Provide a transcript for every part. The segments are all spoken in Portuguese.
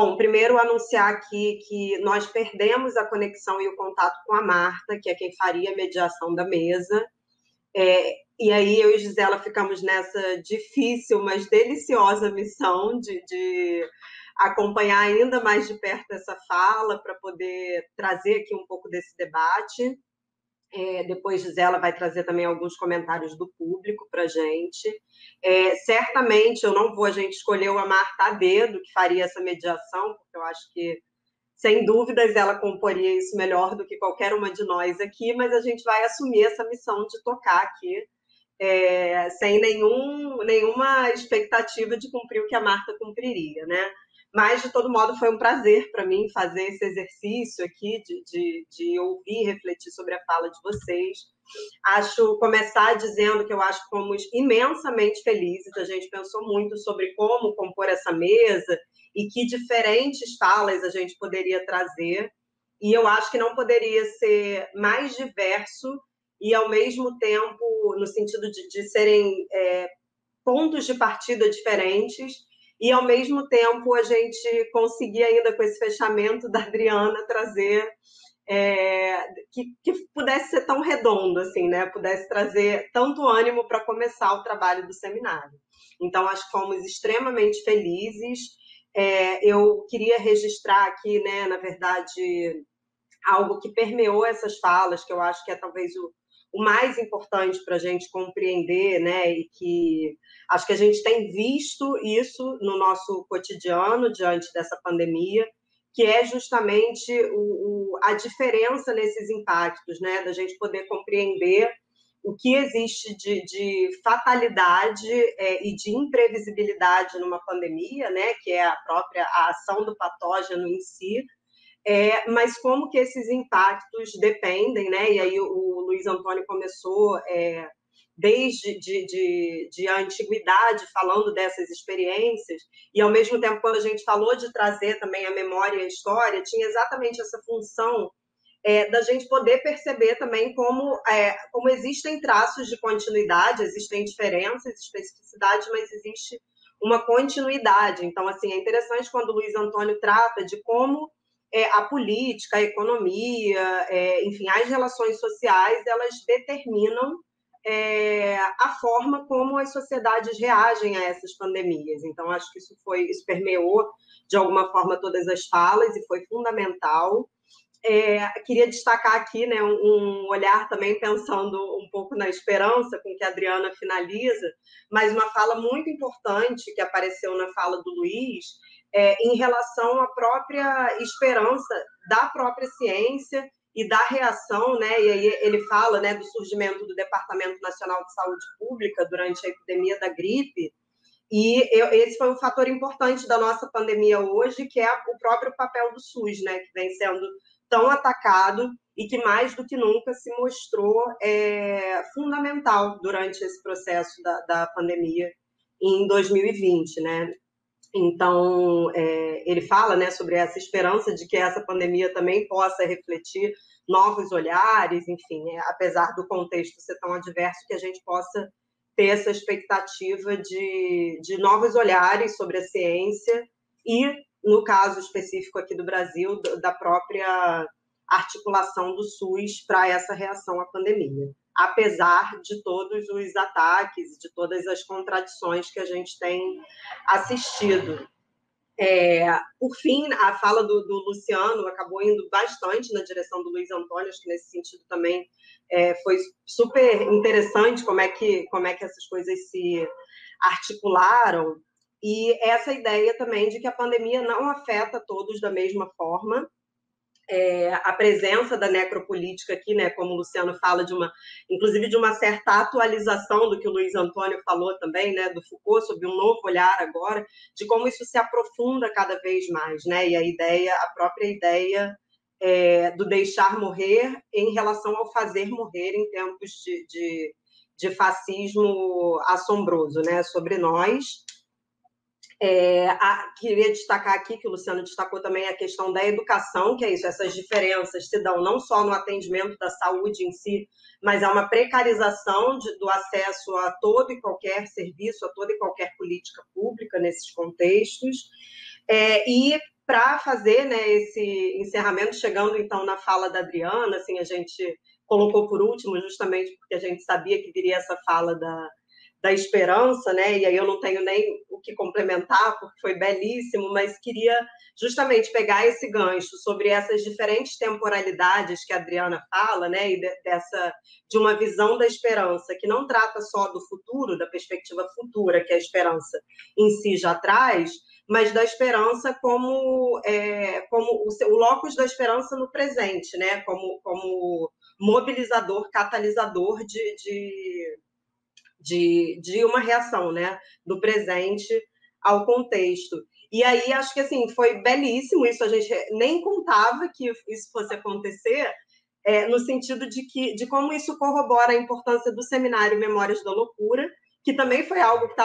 Bom, primeiro anunciar aqui que nós perdemos a conexão e o contato com a Marta, que é quem faria a mediação da mesa. E aí eu e Gisela ficamos nessa difícil, mas deliciosa missão de acompanhar ainda mais de perto essa fala, para poder trazer aqui um pouco desse debate. Depois Gisela vai trazer também alguns comentários do público para a gente. Certamente a gente escolheu a Marta a dedo, que faria essa mediação, porque eu acho que, sem dúvidas, ela comporia isso melhor do que qualquer uma de nós aqui, mas a gente vai assumir essa missão de tocar aqui, sem nenhuma expectativa de cumprir o que a Marta cumpriria, né? Mas, de todo modo, foi um prazer para mim fazer esse exercício aqui de ouvir e refletir sobre a fala de vocês. Começar dizendo que eu acho que fomos imensamente felizes, a gente pensou muito sobre como compor essa mesa e que diferentes falas a gente poderia trazer, e eu acho que não poderia ser mais diverso e, ao mesmo tempo, no sentido de serem pontos de partida diferentes, e, ao mesmo tempo, a gente conseguir ainda, com esse fechamento da Adriana, trazer que pudesse ser tão redondo, assim, né? Pudesse trazer tanto ânimo para começar o trabalho do seminário. Então, acho que fomos extremamente felizes. Eu queria registrar aqui, né, na verdade, algo que permeou essas falas, que eu acho que é talvez o mais importante para a gente compreender, né, e que acho que a gente tem visto isso no nosso cotidiano diante dessa pandemia, que é justamente a diferença nesses impactos, né, da gente poder compreender o que existe de fatalidade e de imprevisibilidade numa pandemia, né, que é a ação do patógeno em si, mas como que esses impactos dependem, né? E aí o Luiz Antônio começou desde de a antiguidade falando dessas experiências, e ao mesmo tempo, quando a gente falou de trazer também a memória e a história, tinha exatamente essa função da gente poder perceber também como existem traços de continuidade, existem diferenças, especificidades, mas existe uma continuidade. Então, assim, é interessante quando o Luiz Antônio trata de como a política, a economia, enfim, as relações sociais, elas determinam a forma como as sociedades reagem a essas pandemias. Então, acho que isso permeou, de alguma forma, todas as falas e foi fundamental. Queria destacar aqui, né, um olhar também pensando um pouco na esperança com que a Adriana finaliza, mas uma fala muito importante que apareceu na fala do Luiz, em relação à própria esperança da própria ciência e da reação, né? E aí ele fala, né, do surgimento do Departamento Nacional de Saúde Pública durante a epidemia da gripe, e esse foi um fator importante da nossa pandemia hoje, que é o próprio papel do SUS, né, que vem sendo tão atacado e que mais do que nunca se mostrou fundamental durante esse processo da pandemia em 2020, né? Então, ele fala, né, sobre essa esperança de que essa pandemia também possa refletir novos olhares, enfim, apesar do contexto ser tão adverso, que a gente possa ter essa expectativa de novos olhares sobre a ciência e, no caso específico aqui do Brasil, da própria articulação do SUS para essa reação à pandemia, apesar de todos os ataques, de todas as contradições que a gente tem assistido. Por fim, a fala do Luciano acabou indo bastante na direção do Luiz Antônio, acho que nesse sentido também foi super interessante como é que essas coisas se articularam, e essa ideia também de que a pandemia não afeta todos da mesma forma. A presença da necropolítica aqui, né, como o Luciano fala, inclusive de uma certa atualização do que o Luiz Antônio falou também, né, do Foucault, sob um novo olhar agora, de como isso se aprofunda cada vez mais, né, e a própria ideia do deixar morrer em relação ao fazer morrer em tempos de fascismo assombroso, né, sobre nós. Queria destacar aqui, que o Luciano destacou também, a questão da educação, que é isso, essas diferenças se dão não só no atendimento da saúde em si, mas há uma precarização do acesso a todo e qualquer serviço, a toda e qualquer política pública nesses contextos. E para fazer, né, esse encerramento, chegando então na fala da Adriana, assim, a gente colocou por último, justamente porque a gente sabia que viria essa fala da esperança, né? E aí eu não tenho nem o que complementar, porque foi belíssimo, mas queria justamente pegar esse gancho sobre essas diferentes temporalidades que a Adriana fala, né? E de uma visão da esperança que não trata só do futuro, da perspectiva futura que a esperança em si já traz, mas da esperança como o locus da esperança no presente, né? Como mobilizador, catalisador de uma reação, né, do presente ao contexto. E aí acho que assim foi belíssimo isso, a gente nem contava que isso fosse acontecer, no sentido de como isso corrobora a importância do seminário Memórias da Loucura, que também foi algo que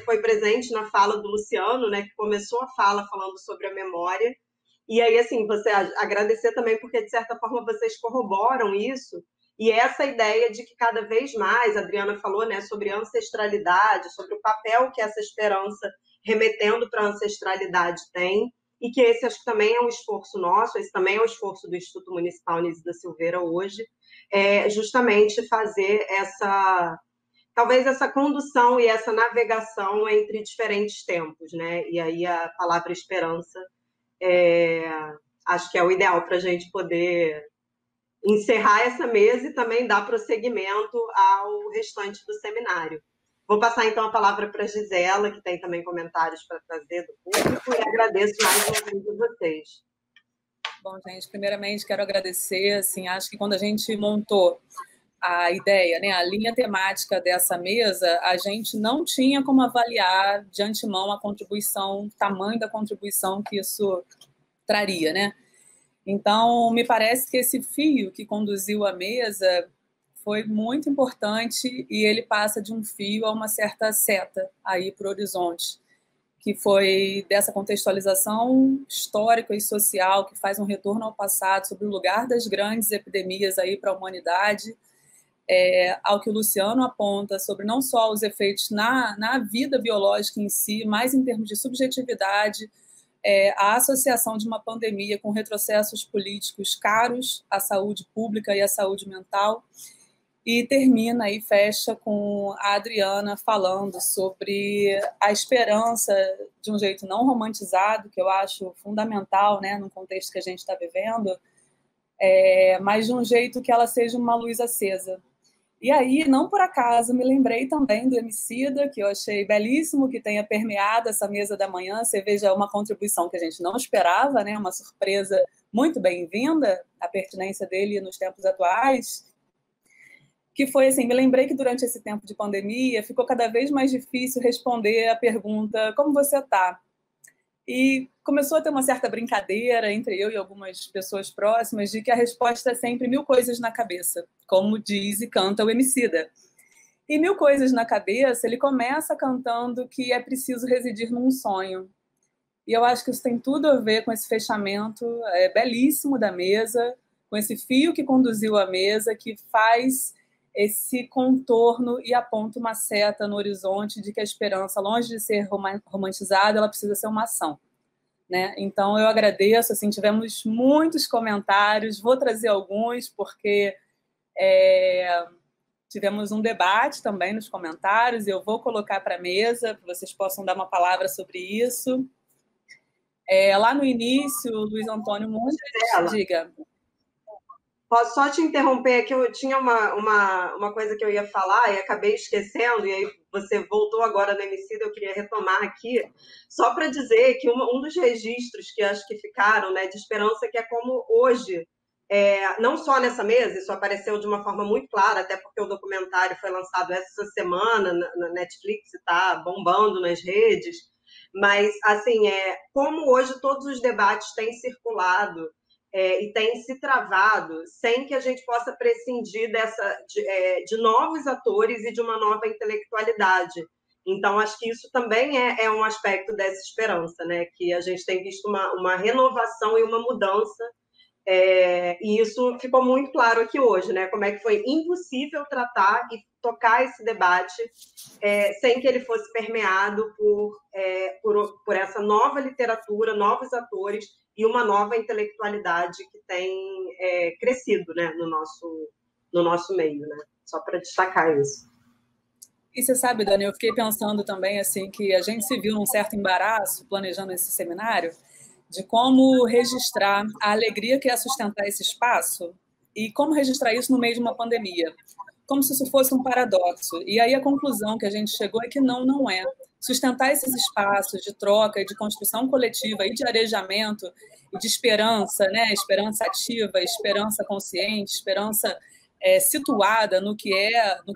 foi presente na fala do Luciano, né, que começou a fala falando sobre a memória. E aí, assim, você agradecer também, porque, de certa forma, vocês corroboram isso. E essa ideia de que cada vez mais, a Adriana falou, né, sobre ancestralidade, sobre o papel que essa esperança remetendo para a ancestralidade tem, e que esse acho que também é um esforço nosso, esse também é um esforço do Instituto Municipal Nise da Silveira hoje, justamente fazer talvez essa condução e essa navegação entre diferentes tempos, né? E aí a palavra esperança é, acho que é o ideal para a gente poder encerrar essa mesa e também dar prosseguimento ao restante do seminário. Vou passar então a palavra para a Gisela, que tem também comentários para trazer do público, e agradeço mais uma vez a vocês. Bom, gente, primeiramente quero agradecer, assim, acho que quando a gente montou a ideia, né, a linha temática dessa mesa, a gente não tinha como avaliar de antemão a contribuição, o tamanho da contribuição que isso traria, né? Então, me parece que esse fio que conduziu a mesa foi muito importante e ele passa de um fio a uma certa seta aí para o horizonte, que foi dessa contextualização histórica e social que faz um retorno ao passado sobre o lugar das grandes epidemias aí para a humanidade, ao que o Luciano aponta sobre não só os efeitos na vida biológica em si, mas em termos de subjetividade, a associação de uma pandemia com retrocessos políticos caros à saúde pública e à saúde mental, e termina e fecha com a Adriana falando sobre a esperança de um jeito não romantizado, que eu acho fundamental, né, no contexto que a gente está vivendo, mas de um jeito que ela seja uma luz acesa. E aí, não por acaso, me lembrei também do Emicida, que eu achei belíssimo que tenha permeado essa mesa da manhã. Você veja uma contribuição que a gente não esperava, né? Uma surpresa muito bem-vinda, a pertinência dele nos tempos atuais, que foi assim, me lembrei que durante esse tempo de pandemia ficou cada vez mais difícil responder a pergunta, como você está? E começou a ter uma certa brincadeira entre eu e algumas pessoas próximas de que a resposta é sempre 1000 coisas na cabeça, como diz e canta o Emicida. E 1000 coisas na cabeça, ele começa cantando que é preciso residir num sonho. E eu acho que isso tem tudo a ver com esse fechamento belíssimo da mesa, com esse fio que conduziu a mesa, que faz esse contorno e aponta uma seta no horizonte de que a esperança, longe de ser romantizada, ela precisa ser uma ação. Né? Então, eu agradeço, assim, tivemos muitos comentários, vou trazer alguns, porque tivemos um debate também nos comentários, e eu vou colocar para a mesa, para vocês possam dar uma palavra sobre isso. Lá no início, o Luiz Antônio Mundes, diga. Posso só te interromper aqui? Eu tinha uma coisa que eu ia falar e acabei esquecendo, e aí você voltou agora no Emicida, eu queria retomar aqui, só para dizer que um dos registros que acho que ficaram, né, de esperança, que é como hoje, não só nessa mesa, isso apareceu de uma forma muito clara, até porque o documentário foi lançado essa semana na Netflix e está bombando nas redes, mas, assim, como hoje todos os debates têm circulado e tem se travado sem que a gente possa prescindir de novos atores e de uma nova intelectualidade. Então, acho que isso também é um aspecto dessa esperança, né? Que a gente tem visto uma renovação e uma mudança E isso ficou muito claro aqui hoje, né? Como é que foi impossível tratar e tocar esse debate sem que ele fosse permeado por essa nova literatura, novos atores e uma nova intelectualidade que tem crescido, né, no nosso meio, né? Só para destacar isso. E você sabe, Dani, eu fiquei pensando também assim que a gente se viu num certo embaraço planejando esse seminário, de como registrar a alegria que é sustentar esse espaço e como registrar isso no meio de uma pandemia, como se isso fosse um paradoxo. E aí a conclusão que a gente chegou é que não é. Sustentar esses espaços de troca e de construção coletiva e de arejamento e de esperança, né? Esperança ativa, esperança consciente, esperança situada no que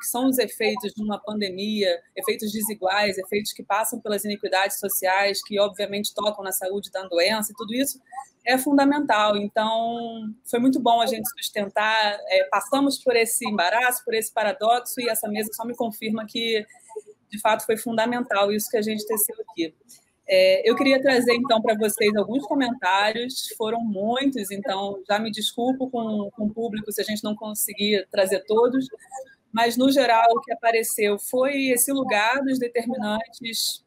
são os efeitos de uma pandemia, efeitos desiguais, efeitos que passam pelas iniquidades sociais, que obviamente tocam na saúde da doença, e tudo isso é fundamental. Então, foi muito bom a gente sustentar, passamos por esse embaraço, por esse paradoxo, e essa mesa só me confirma que, de fato, foi fundamental isso que a gente teceu aqui. Eu queria trazer, então, para vocês alguns comentários, foram muitos, então já me desculpo com o público se a gente não conseguir trazer todos, mas, no geral, o que apareceu foi esse lugar dos determinantes,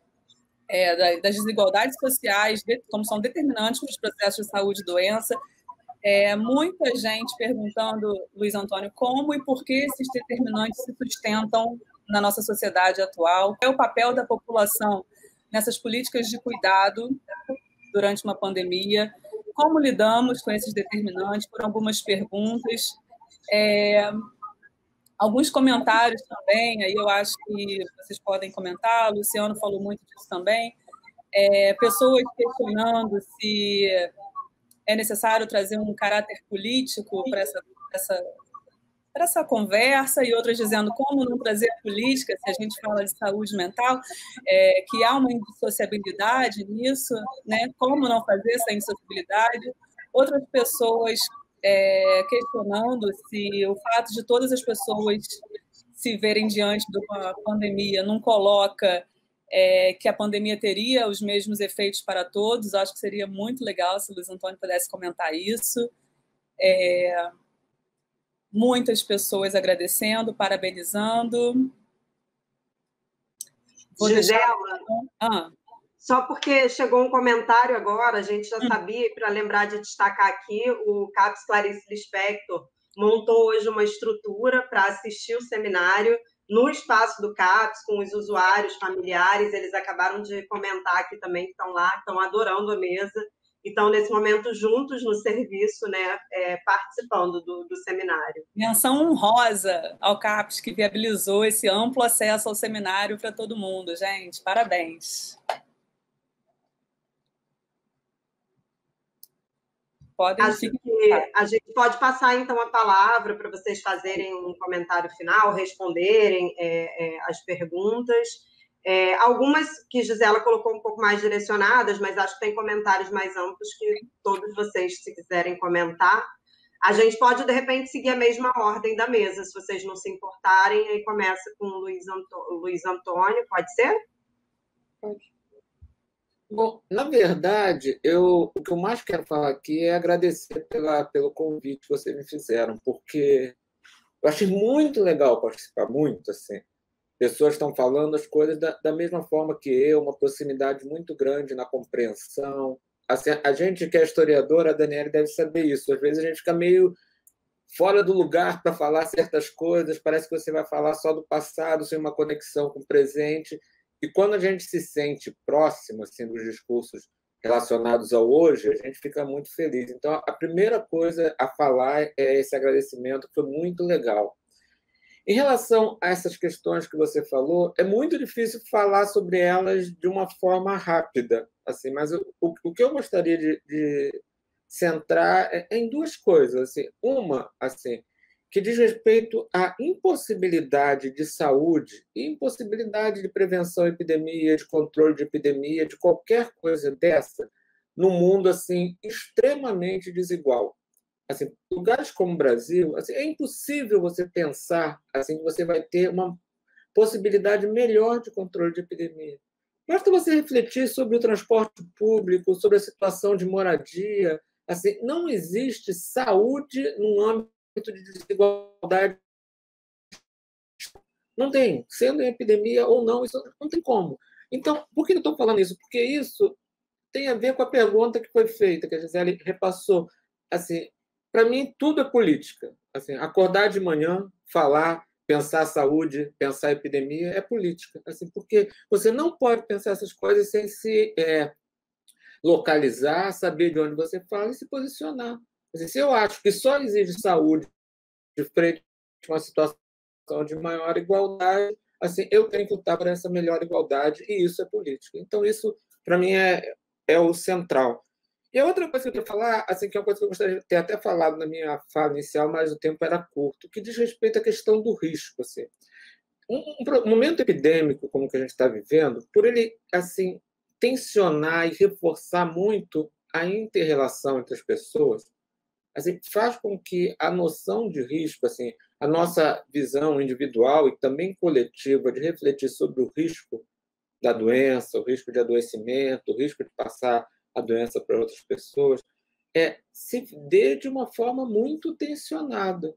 das desigualdades sociais, como são determinantes para os processos de saúde e doença. Muita gente perguntando, Luiz Antônio, como e por que esses determinantes se sustentam na nossa sociedade atual, qual é o papel da população nessas políticas de cuidado durante uma pandemia, como lidamos com esses determinantes, por algumas perguntas, alguns comentários também, aí eu acho que vocês podem comentar, o Luciano falou muito disso também, pessoas questionando se é necessário trazer um caráter político para essa conversa, e outras dizendo como não trazer a política se a gente fala de saúde mental, que há uma indissociabilidade nisso, né? Como não fazer essa indissociabilidade. Outras pessoas questionando se o fato de todas as pessoas se verem diante de uma pandemia não coloca que a pandemia teria os mesmos efeitos para todos. Acho que seria muito legal se o Luiz Antônio pudesse comentar isso. Muitas pessoas agradecendo, parabenizando. Gisela, só porque chegou um comentário agora, a gente já sabia, para lembrar de destacar aqui, o CAPES Clarice Lispector montou hoje uma estrutura para assistir o seminário no espaço do CAPES, com os usuários, familiares. Eles acabaram de comentar aqui também que estão lá, estão adorando a mesa. Então, nesse momento, juntos no serviço, né, participando do seminário. Menção honrosa ao CAPES, que viabilizou esse amplo acesso ao seminário para todo mundo, gente. Parabéns. Acho que a gente pode passar, então, a palavra para vocês fazerem um comentário final, responderem as perguntas. Algumas que Gisela colocou um pouco mais direcionadas, mas acho que tem comentários mais amplos que todos vocês, se quiserem comentar. A gente pode, de repente, seguir a mesma ordem da mesa, se vocês não se importarem. Aí começa com o Luiz Antônio, pode ser? Pode. Bom, na verdade, o que eu mais quero falar aqui é agradecer pelo convite que vocês me fizeram, porque eu achei muito legal participar, muito, assim. Pessoas estão falando as coisas da mesma forma que eu, uma proximidade muito grande na compreensão. Assim, a gente que é historiadora, a Daniela deve saber isso. Às vezes a gente fica meio fora do lugar para falar certas coisas, parece que você vai falar só do passado, sem uma conexão com o presente. E quando a gente se sente próximo assim, dos discursos relacionados ao hoje, a gente fica muito feliz. Então, a primeira coisa a falar é esse agradecimento, que foi muito legal. Em relação a essas questões que você falou, é muito difícil falar sobre elas de uma forma rápida, assim, mas o que eu gostaria de centrar é em duas coisas. Assim. Uma, assim, que diz respeito à impossibilidade de saúde, impossibilidade de prevenção à epidemia, de controle de epidemia, de qualquer coisa dessa, num mundo assim extremamente desigual. Assim, lugares como o Brasil, assim, é impossível você pensar assim que você vai ter uma possibilidade melhor de controle de epidemia. Basta você refletir sobre o transporte público, sobre a situação de moradia, Assim, não existe saúde num âmbito de desigualdade. Não tem. Sendo em epidemia ou não, isso não tem como. Então, por que eu estou falando isso? Porque isso tem a ver com a pergunta que foi feita, que a Gisele repassou. Assim, para mim, tudo é política. Assim, acordar de manhã, falar, pensar saúde, pensar epidemia, é política. Assim, porque você não pode pensar essas coisas sem se localizar, saber de onde você fala e se posicionar. Assim, se eu acho que só exige saúde de frente a uma situação de maior igualdade, assim, eu tenho que lutar por essa melhor igualdade, e isso é política. Então, isso, para mim, é o central. E a outra coisa que eu queria falar, assim, que é uma coisa que eu gostaria de ter até falado na minha fala inicial, mas o tempo era curto, que diz respeito à questão do risco. Assim. Um momento epidêmico como o que a gente está vivendo, por ele assim tensionar e reforçar muito a inter-relação entre as pessoas, assim, faz com que a noção de risco, assim, a nossa visão individual e também coletiva de refletir sobre o risco da doença, o risco de adoecimento, o risco de passar a doença para outras pessoas, se dê de uma forma muito tensionada.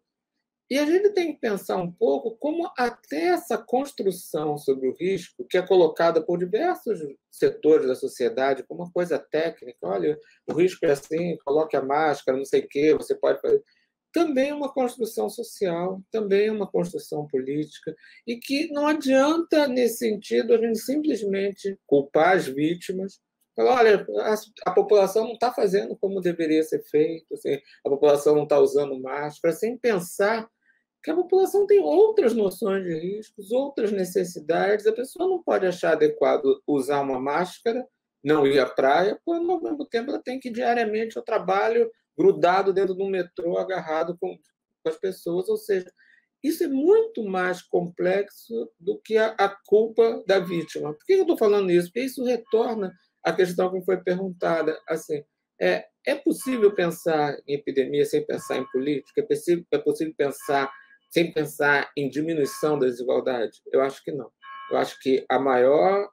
E a gente tem que pensar um pouco como até essa construção sobre o risco, que é colocada por diversos setores da sociedade como uma coisa técnica, olha, o risco é assim, coloque a máscara, não sei o quê, você pode fazer. Também é uma construção social, também é uma construção política, e que não adianta, nesse sentido, a gente simplesmente culpar as vítimas. Falar, olha, a população não está fazendo como deveria ser feito, assim, a população não está usando máscara, sem pensar que a população tem outras noções de riscos, outras necessidades. A pessoa não pode achar adequado usar uma máscara, não ir à praia, quando, ao mesmo tempo, ela tem que ir diariamente ao trabalho, grudado dentro de um metrô, agarrado com as pessoas. Ou seja, isso é muito mais complexo do que a culpa da vítima. Por que eu estou falando isso? Porque isso retorna à questão que foi perguntada. Assim, é possível pensar em epidemia sem pensar em política? É possível pensar sem pensar em diminuição da desigualdade? Eu acho que não. Eu acho que a maior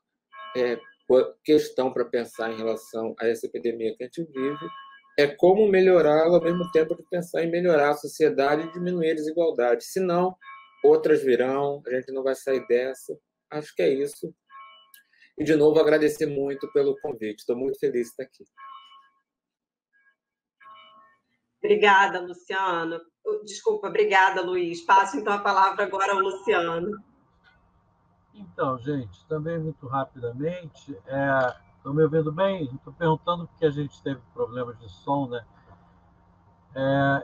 questão para pensar em relação a essa epidemia que a gente vive é como melhorá-la ao mesmo tempo de pensar em melhorar a sociedade e diminuir a desigualdade. Senão, outras virão, a gente não vai sair dessa. Acho que é isso. E, de novo, agradecer muito pelo convite. Estou muito feliz de estar aqui. Obrigada, Luciano. Desculpa, obrigada, Luiz. Passo, então, a palavra agora ao Luciano. Então, gente, também muito rapidamente, estão me ouvindo bem? Estou perguntando porque a gente teve problemas de som, né?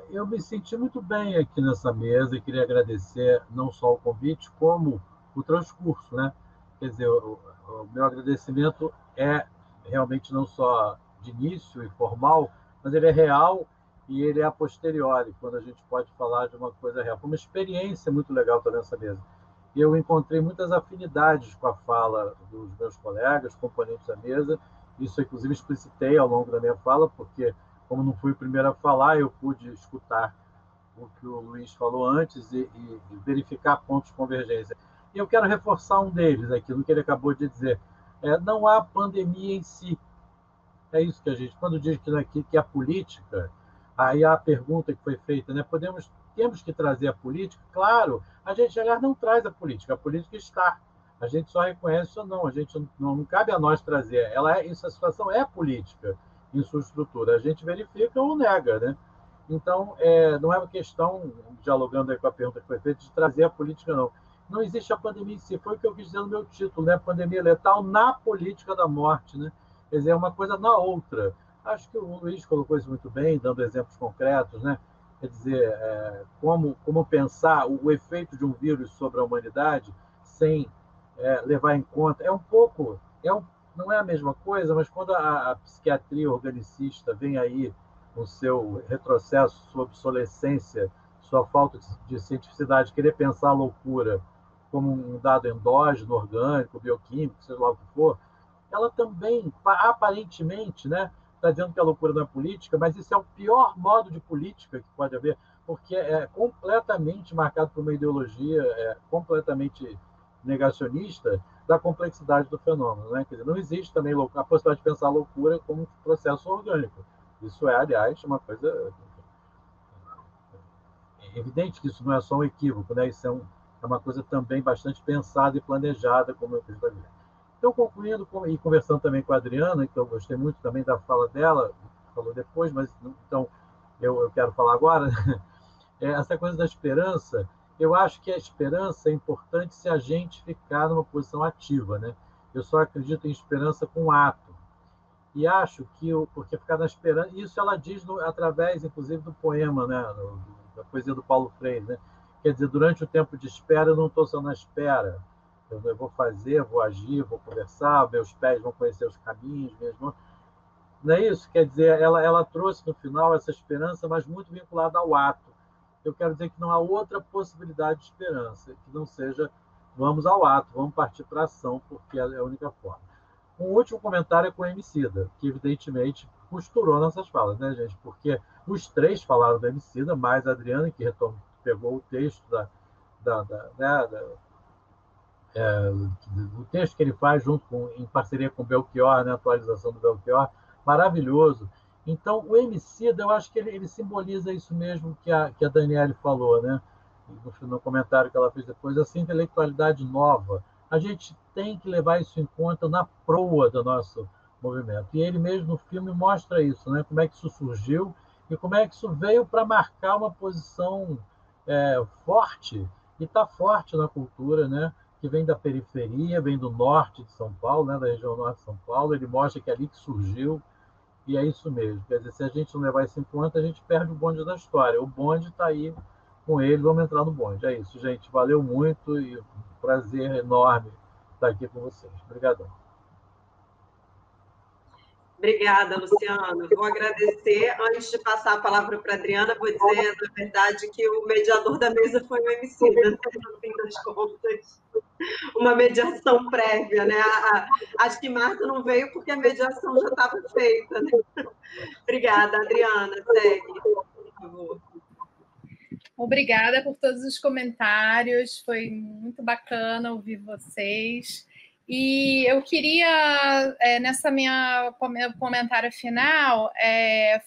Eu me senti muito bem aqui nessa mesa e queria agradecer não só o convite, como o transcurso, né? Quer dizer, o meu agradecimento é realmente não só de início e formal, mas ele é real e ele é a posteriori, quando a gente pode falar de uma coisa real. Foi uma experiência muito legal estar nessa mesa. E eu encontrei muitas afinidades com a fala dos meus colegas, componentes da mesa. Isso, inclusive, explicitei ao longo da minha fala, porque, como não fui o primeiro a falar, eu pude escutar o que o Luiz falou antes e verificar pontos de convergência. E eu quero reforçar um deles, aquilo que ele acabou de dizer. Não há pandemia em si. É isso que a gente, quando diz que a política, aí há a pergunta que foi feita, né? Temos que trazer a política? Claro, a gente, aliás, não traz a política está. A gente só reconhece ou não, a gente não cabe a nós trazer. Essa situação é política em sua estrutura. A gente verifica ou nega, né? Então, não é uma questão, dialogando aí com a pergunta que foi feita, de trazer a política, não. Não existe a pandemia em si, foi o que eu quis dizer no meu título, né? Pandemia letal na política da morte, né? Quer dizer, é uma coisa na outra. Acho que o Luiz colocou isso muito bem, dando exemplos concretos, né? Quer dizer, como pensar o efeito de um vírus sobre a humanidade sem levar em conta. Não é a mesma coisa, mas quando a psiquiatria organicista vem aí com seu retrocesso, sua obsolescência, sua falta de cientificidade, querer pensar a loucura como um dado endógeno, orgânico, bioquímico, seja lá o que for, ela também, aparentemente, né, está dizendo que a loucura não é política, mas isso é o pior modo de política que pode haver, porque é completamente marcado por uma ideologia completamente negacionista da complexidade do fenômeno. Né? Quer dizer, não existe também a possibilidade de pensar a loucura como um processo orgânico. Isso é, aliás, uma coisa... É evidente que isso não é só um equívoco, né? Isso é uma coisa também bastante pensada e planejada, como eu fiz da vida. Então, concluindo e conversando também com a Adriana, que eu gostei muito também da fala dela, falou depois, mas então eu quero falar agora, essa coisa da esperança, eu acho que a esperança é importante se a gente ficar numa posição ativa, né? Eu só acredito em esperança com ato. E acho que, porque ficar na esperança, isso ela diz através, inclusive, do poema, né? Da poesia do Paulo Freire, né? Quer dizer, durante o tempo de espera, eu não estou só na espera. Eu vou fazer, vou agir, vou conversar, meus pés vão conhecer os caminhos, minhas mãos. Não é isso? Quer dizer, ela trouxe no final essa esperança, mas muito vinculada ao ato. Eu quero dizer que não há outra possibilidade de esperança, que não seja vamos ao ato, vamos partir para a ação, porque é a única forma. Um último comentário é com o Emicida, que evidentemente costurou nossas falas, né, gente? Porque os três falaram do Emicida, mais a Adriana, que pegou o texto o texto que ele faz em parceria com o Belchior, né, a atualização do Belchior, maravilhoso. Então, o Emicida, eu acho que ele simboliza isso mesmo que a Daniele falou, né? No comentário que ela fez depois, essa intelectualidade nova. A gente tem que levar isso em conta na proa do nosso movimento. E ele mesmo no filme mostra isso, né? Como é que isso surgiu e como é que isso veio para marcar uma posição forte, e está forte na cultura, né? Que vem da periferia, vem do norte de São Paulo, né? Da região norte de São Paulo. Ele mostra que é ali que surgiu, e é isso mesmo. Quer dizer, se a gente não levar isso em conta, a gente perde o bonde da história. O bonde está aí com ele, vamos entrar no bonde. É isso, gente. Valeu muito e um prazer enorme estar aqui com vocês. Obrigadão. Obrigada, Luciano. Vou agradecer. Antes de passar a palavra para a Adriana, vou dizer, na verdade, que o mediador da mesa foi o Emicida, né? No fim das contas. Uma mediação prévia, né? Acho que Marta não veio porque a mediação já estava feita, né? Obrigada, Adriana. Segue, por favor. Obrigada por todos os comentários, foi muito bacana ouvir vocês. E eu queria, nessa minha comentário final,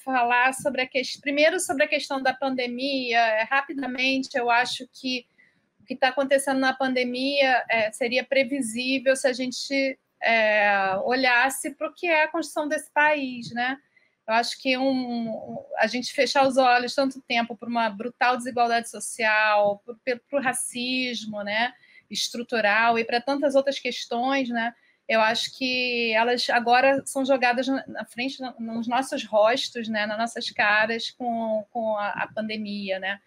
falar primeiro sobre a questão da pandemia. Rapidamente, eu acho que o que está acontecendo na pandemia seria previsível se a gente olhasse para o que é a construção desse país, né? Eu acho que a gente fechar os olhos tanto tempo por uma brutal desigualdade social, para o racismo, né, estrutural e para tantas outras questões, né? Eu acho que elas agora são jogadas na frente, nos nossos rostos, né, nas nossas caras com a pandemia, né?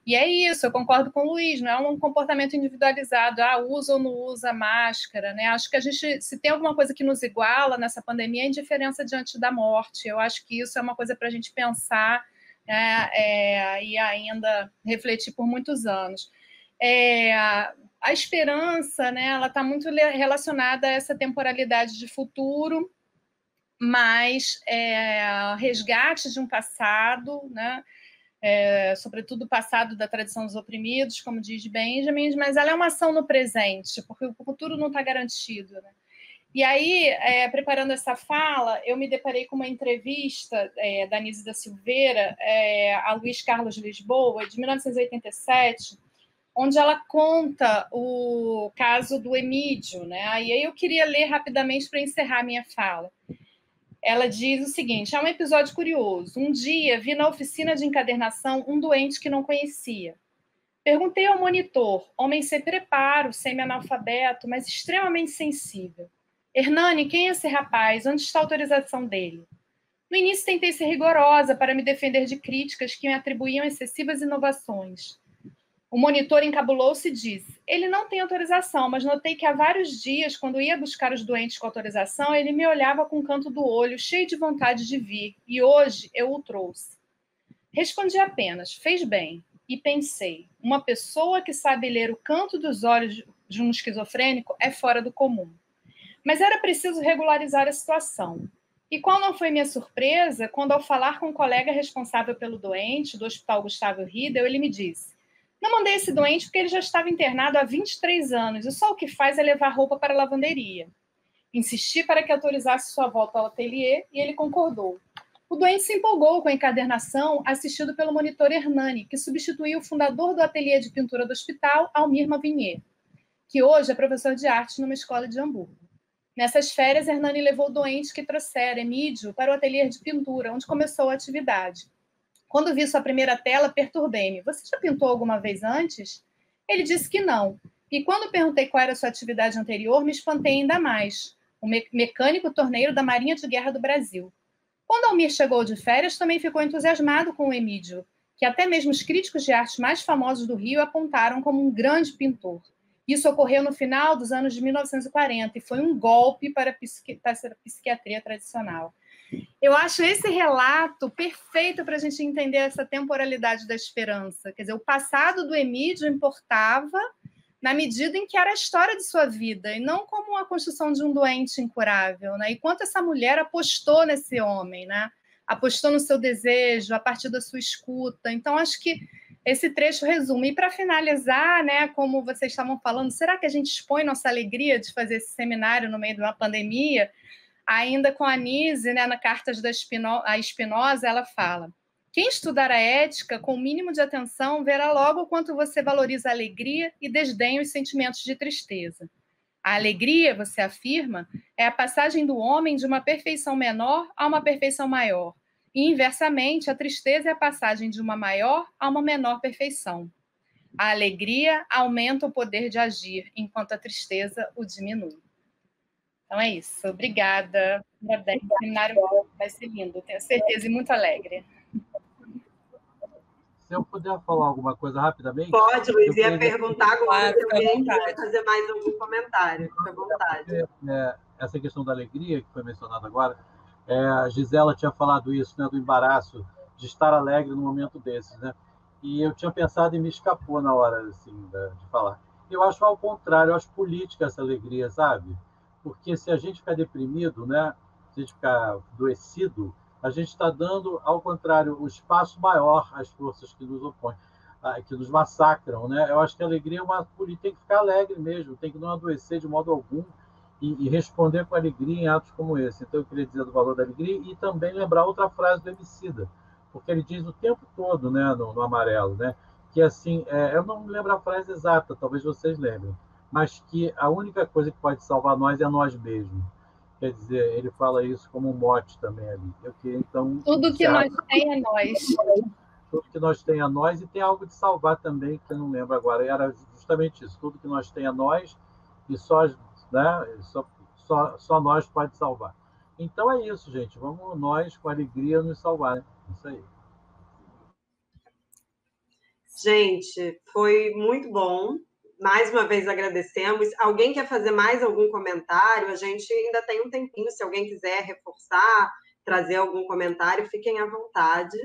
E é isso, eu concordo com o Luiz, não é um comportamento individualizado, usa ou não usa máscara, né? Acho que a gente, se tem alguma coisa que nos iguala nessa pandemia, é a indiferença diante da morte. Eu acho que isso é uma coisa para a gente pensar, né, e ainda refletir por muitos anos. A esperança, né, ela está muito relacionada a essa temporalidade de futuro, mas resgate de um passado, né? Sobretudo o passado da tradição dos oprimidos, como diz Benjamin, mas ela é uma ação no presente, porque o futuro não está garantido, né? E aí, preparando essa fala, eu me deparei com uma entrevista da Anísia da Silveira a Luiz Carlos Lisboa, de 1987, onde ela conta o caso do Emídio, né? E aí eu queria ler rapidamente para encerrar a minha fala. Ela diz o seguinte: é um episódio curioso. Um dia, vi na oficina de encadernação um doente que não conhecia. Perguntei ao monitor, homem sem preparo, semi-analfabeto, mas extremamente sensível. Hernani, quem é esse rapaz? Onde está a autorização dele? No início, tentei ser rigorosa para me defender de críticas que me atribuíam excessivas inovações. O monitor encabulou-se e disse: ele não tem autorização, mas notei que há vários dias, quando ia buscar os doentes com autorização, ele me olhava com o canto do olho, cheio de vontade de vir, e hoje eu o trouxe. Respondi apenas: fez bem. E pensei: uma pessoa que sabe ler o canto dos olhos de um esquizofrênico é fora do comum. Mas era preciso regularizar a situação. E qual não foi minha surpresa, quando, ao falar com um colega responsável pelo doente, do Hospital Gustavo Riedel, ele me disse: não mandei esse doente porque ele já estava internado há 23 anos e só o que faz é levar roupa para a lavanderia. Insisti para que autorizasse sua volta ao ateliê e ele concordou. O doente se empolgou com a encadernação, assistido pelo monitor Hernani, que substituiu o fundador do ateliê de pintura do hospital, Almir Mavinier, que hoje é professor de arte numa escola de Hamburgo. Nessas férias, Hernani levou o doente que trouxera, Emídio, para o ateliê de pintura, onde começou a atividade. Quando vi sua primeira tela, perturbei-me. Você já pintou alguma vez antes? Ele disse que não. E quando perguntei qual era a sua atividade anterior, me espantei ainda mais. O mecânico torneiro da Marinha de Guerra do Brasil. Quando Almir chegou de férias, também ficou entusiasmado com o Emídio, que até mesmo os críticos de arte mais famosos do Rio apontaram como um grande pintor. Isso ocorreu no final dos anos de 1940 e foi um golpe para a psiquiatria tradicional. Eu acho esse relato perfeito para a gente entender essa temporalidade da esperança. Quer dizer, o passado do Emídio importava na medida em que era a história de sua vida, e não como a construção de um doente incurável, né? E quanto essa mulher apostou nesse homem, né? Apostou no seu desejo, a partir da sua escuta. Então, acho que esse trecho resume. E para finalizar, né, como vocês estavam falando, será que a gente expõe nossa alegria de fazer esse seminário no meio de uma pandemia? Ainda com a Nise, né, na Cartas da Spinoza, ela fala: quem estudar a ética com o mínimo de atenção verá logo o quanto você valoriza a alegria e desdenha os sentimentos de tristeza. A alegria, você afirma, é a passagem do homem de uma perfeição menor a uma perfeição maior. E, inversamente, a tristeza é a passagem de uma maior a uma menor perfeição. A alegria aumenta o poder de agir, enquanto a tristeza o diminui. Então é isso. Obrigada. O seminário vai ser lindo, tenho certeza, e muito alegre. Se eu puder falar alguma coisa rapidamente... Pode, Luiz, ia perguntar agora se alguém quiser fazer mais algum comentário. Fica à vontade. Essa questão da alegria, que foi mencionada agora, a Gisela tinha falado isso, né, do embaraço de estar alegre no momento desses, né? E eu tinha pensado e me escapou na hora assim, de falar. Eu acho ao contrário, eu acho política essa alegria, sabe? Porque se a gente ficar deprimido, né, se a gente ficar adoecido, a gente está dando, ao contrário, o espaço maior às forças que nos opõem, que nos massacram, né? Eu acho que a alegria é uma política, tem que ficar alegre mesmo, tem que não adoecer de modo algum e responder com alegria em atos como esse. Então, eu queria dizer do valor da alegria e também lembrar outra frase do Emicida, porque ele diz o tempo todo, né, no Amarelo, né, que assim, eu não me lembro a frase exata, talvez vocês lembrem, mas que a única coisa que pode salvar nós é nós mesmos. Quer dizer, ele fala isso como um mote também ali. Eu queria, então, tudo que nós tem é nós. Tudo que nós tem é nós, e tem algo de salvar também, que eu não lembro agora. E era justamente isso, tudo que nós tem é nós, e só, né, só nós pode salvar. Então é isso, gente. Vamos nós, com alegria, nos salvar. Né? Isso aí. Gente, foi muito bom. Mais uma vez agradecemos. Alguém quer fazer mais algum comentário? A gente ainda tem um tempinho. Se alguém quiser reforçar, trazer algum comentário, fiquem à vontade.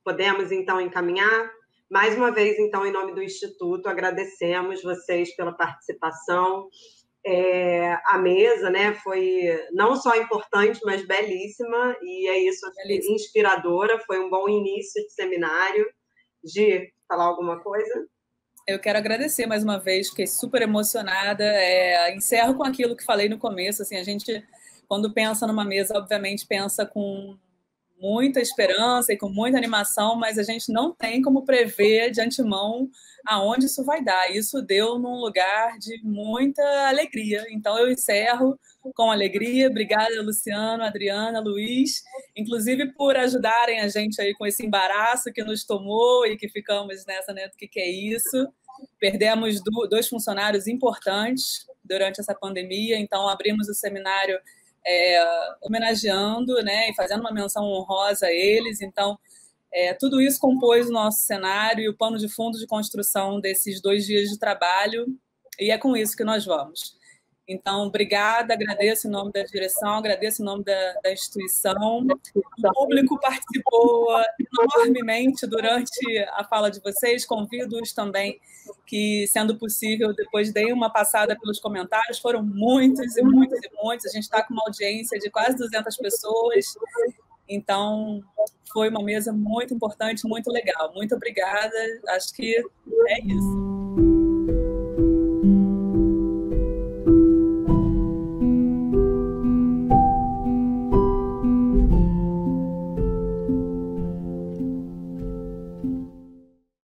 Podemos, então, encaminhar? Mais uma vez, então, em nome do Instituto, agradecemos vocês pela participação. A mesa, né, foi não só importante, mas belíssima, e é isso, inspiradora, foi um bom início de seminário. Gi, falar alguma coisa? Eu quero agradecer mais uma vez, fiquei super emocionada, encerro com aquilo que falei no começo, assim, a gente, quando pensa numa mesa, obviamente pensa com muita esperança e com muita animação, mas a gente não tem como prever de antemão aonde isso vai dar. Isso deu num lugar de muita alegria. Então, eu encerro com alegria. Obrigada, Luciano, Adriana, Luiz, inclusive por ajudarem a gente aí com esse embaraço que nos tomou e que ficamos nessa, né, do que é isso. Perdemos 2 funcionários importantes durante essa pandemia, então abrimos o seminário homenageando, né, e fazendo uma menção honrosa a eles. Então, tudo isso compôs o nosso cenário e o pano de fundo de construção desses 2 dias de trabalho, e é com isso que nós vamos. Então, obrigada, agradeço em nome da direção, agradeço em nome da instituição. O público participou enormemente durante a fala de vocês, convido-os também que, sendo possível, depois deem uma passada pelos comentários, foram muitos e muitos e muitos, a gente está com uma audiência de quase 200 pessoas, então foi uma mesa muito importante, muito legal. Muito obrigada, acho que é isso.